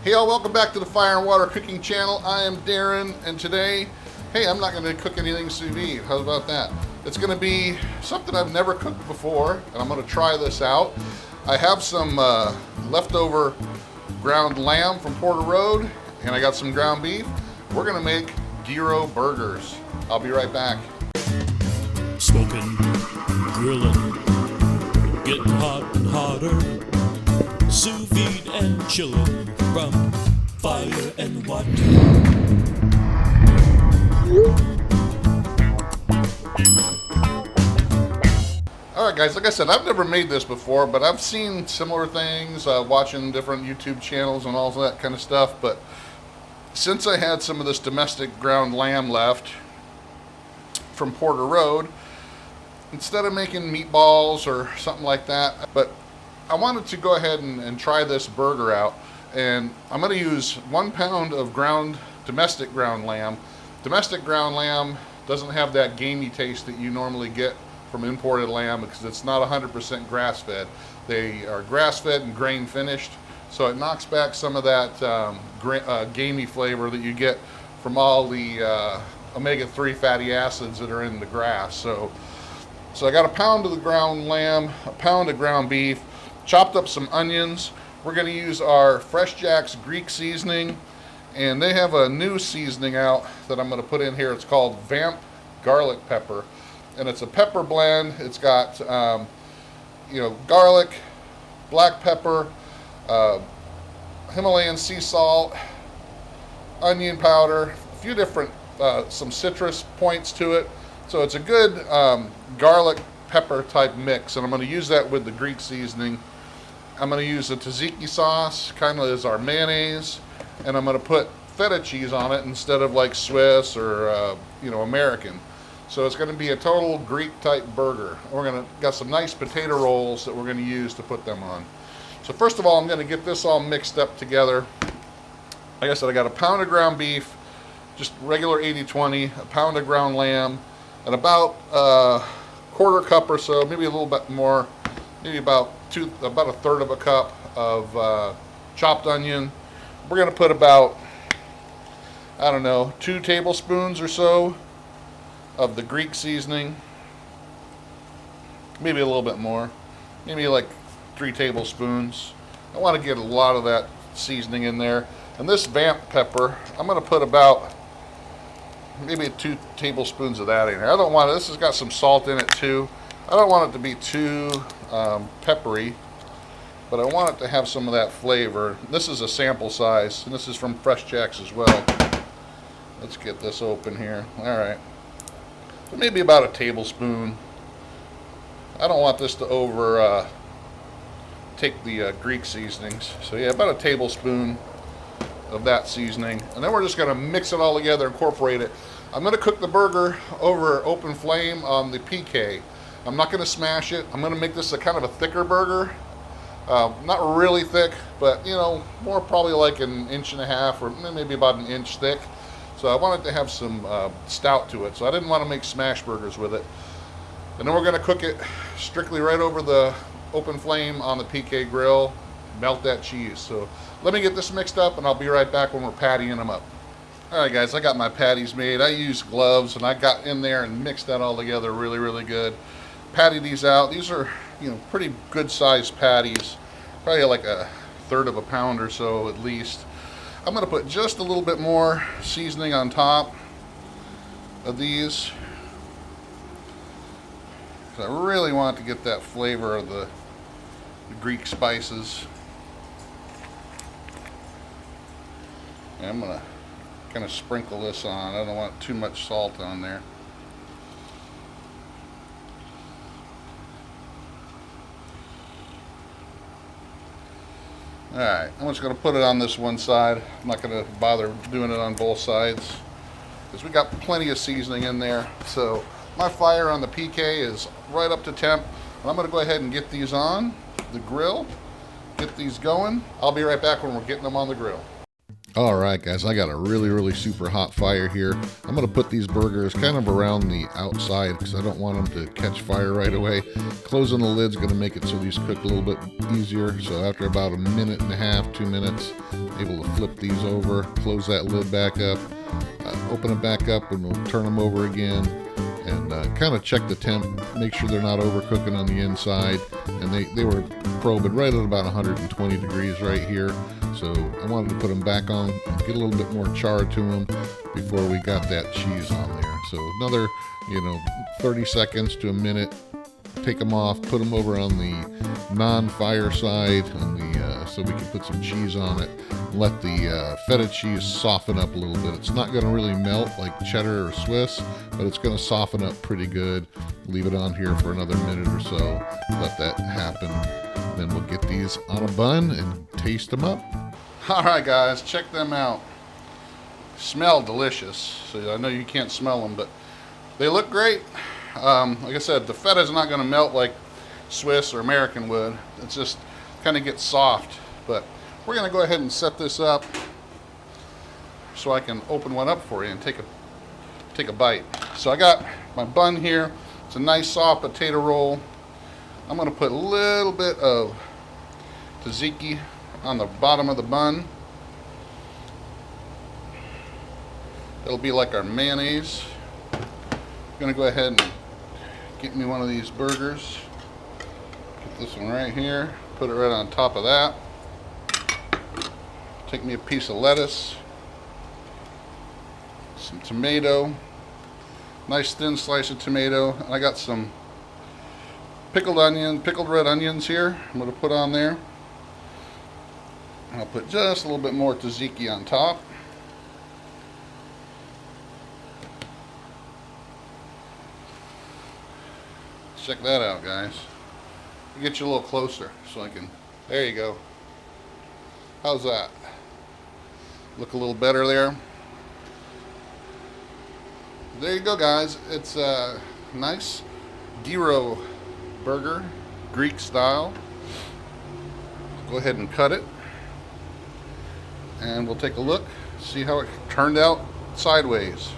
Hey y'all, welcome back to the Fire and Water Cooking Channel. I am Darren, and today, hey, I'm not going to cook anything sous vide. How about that? It's going to be something I've never cooked before, and I'm going to try this out. I have some leftover ground lamb from Porter Road, and I got some ground beef. We're going to make gyro burgers. I'll be right back. Smoking, grilling, getting hot and hotter, sous vide and chilling from fire and water. Alright guys, like I said, I've never made this before, but I've seen similar things, watching different YouTube channels and all that kind of stuff. But since I had some of this domestic ground lamb left from Porter Road, instead of making meatballs or something like that, but I wanted to go ahead and try this burger out. And I'm going to use 1 pound of domestic ground lamb. Domestic ground lamb doesn't have that gamey taste that you normally get from imported lamb because it's not 100% grass-fed. They are grass-fed and grain finished, so it knocks back some of that gamey flavor that you get from all the omega-3 fatty acids that are in the grass. So I got 1 pound of the ground lamb, 1 pound of ground beef, chopped up some onions. We're going to use our FreshJax Greek seasoning, and they have a new seasoning out that I'm going to put in here. It's called Vamp Garlic Pepper, and it's a pepper blend. It's got garlic, black pepper, Himalayan sea salt, onion powder, a few different some citrus points to it. So it's a good garlic pepper type mix, and I'm going to use that with the Greek seasoning. I'm going to use the tzatziki sauce, kind of as our mayonnaise, and I'm going to put feta cheese on it instead of like Swiss or American. So it's going to be a total Greek type burger. We're got some nice potato rolls that we're going to use to put them on. So first of all, I'm going to get this all mixed up together. Like I said, I got 1 pound of ground beef, just regular 80-20, 1 pound of ground lamb, and about a 1/4 cup or so, maybe a little bit more, maybe about a 1/3 of a cup of chopped onion. We're going to put about, 2 tablespoons or so of the Greek seasoning, maybe a little bit more, maybe like 3 tablespoons. I want to get a lot of that seasoning in there. And this Vamp pepper, I'm going to put about maybe 2 tablespoons of that in here. I don't want it, this has got some salt in it too. I don't want it to be too peppery, but I want it to have some of that flavor. This is a sample size, and this is from FreshJax as well. Let's get this open here. All right, so maybe about a tablespoon. I don't want this to take the Greek seasonings. So yeah, about a tablespoon of that seasoning, and then we're just going to mix it all together, incorporate it. I'm going to cook the burger over open flame on the PK. I'm not going to smash it. I'm going to make this a kind of a thicker burger. Not really thick, but more probably like 1.5 inches or maybe about 1 inch thick. So I wanted to have some stout to it, so I didn't want to make smash burgers with it. And then we're going to cook it strictly right over the open flame on the PK grill, melt that cheese. So let me get this mixed up, and I'll be right back when we're pattying them up. Alright guys, I got my patties made. I used gloves, and I got in there and mixed that all together really, really good. Patty these out. These are, pretty good sized patties. Probably like 1/3 of a pound or so at least. I'm going to put just a little bit more seasoning on top of these. I really want to get that flavor of the Greek spices. And I'm going to kind of sprinkle this on. I don't want too much salt on there. Alright, I'm just going to put it on this one side. I'm not going to bother doing it on both sides because we got plenty of seasoning in there. So my fire on the PK is right up to temp. And I'm going to go ahead and get these on the grill, get these going. I'll be right back when we're getting them on the grill. Alright guys, I got a really super hot fire here. I'm going to put these burgers kind of around the outside because I don't want them to catch fire right away. Closing the lid's going to make it so these cook a little bit easier. So after about a minute and a half, 2 minutes, able to flip these over, close that lid back up, open it back up, and we'll turn them over again. And kind of check the temp, make sure they're not overcooking on the inside. And they were probing right at about 120 degrees right here. So I wanted to put them back on, get a little bit more char to them before we got that cheese on there. So another, 30 seconds to a minute. Take them off, put them over on the non-fire side, so we can put some cheese on it. Let the feta cheese soften up a little bit. It's not going to really melt like cheddar or Swiss, but it's going to soften up pretty good. Leave it on here for another minute or so. Let that happen. Then we'll get these on a bun and taste them up. All right, guys, check them out. Smell delicious. So I know you can't smell them, but they look great. Like I said, the feta is not going to melt like Swiss or American would. It's just kind of gets soft. But we're going to go ahead and set this up so I can open one up for you and take a bite. So I got my bun here. It's a nice soft potato roll. I'm going to put a little bit of tzatziki on the bottom of the bun. It'll be like our mayonnaise. I'm going to go ahead and get me one of these burgers. Get this one right here. Put it right on top of that. Take me a piece of lettuce. Some tomato. Nice thin slice of tomato. And I got some pickled red onions here. I'm going to put on there. I'll put just a little bit more tzatziki on top. Check that out, guys. I'll get you a little closer so I can. There you go. How's that? Look a little better there. There you go, guys. It's a nice gyro burger, Greek style. Go ahead and cut it. And we'll take a look, see how it turned out sideways.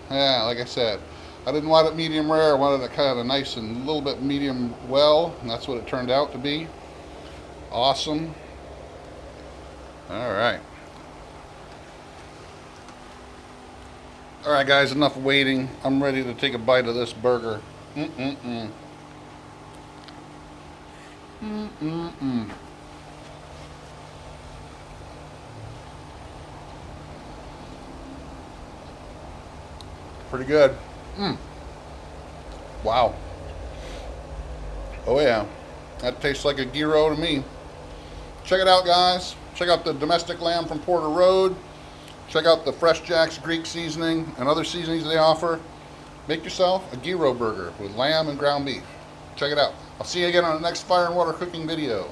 Yeah, like I said, I didn't want it medium rare. I wanted it kind of nice and a little bit medium well, and that's what it turned out to be. Awesome. All right. All right, guys, enough waiting. I'm ready to take a bite of this burger. Pretty good. Wow. Oh yeah, that tastes like a gyro to me. Check it out, guys. Check out the domestic lamb from Porter Road. Check out the FreshJax Greek seasoning and other seasonings they offer. Make yourself a gyro burger with lamb and ground beef. Check it out. I'll see you again on the next fire and water cooking video.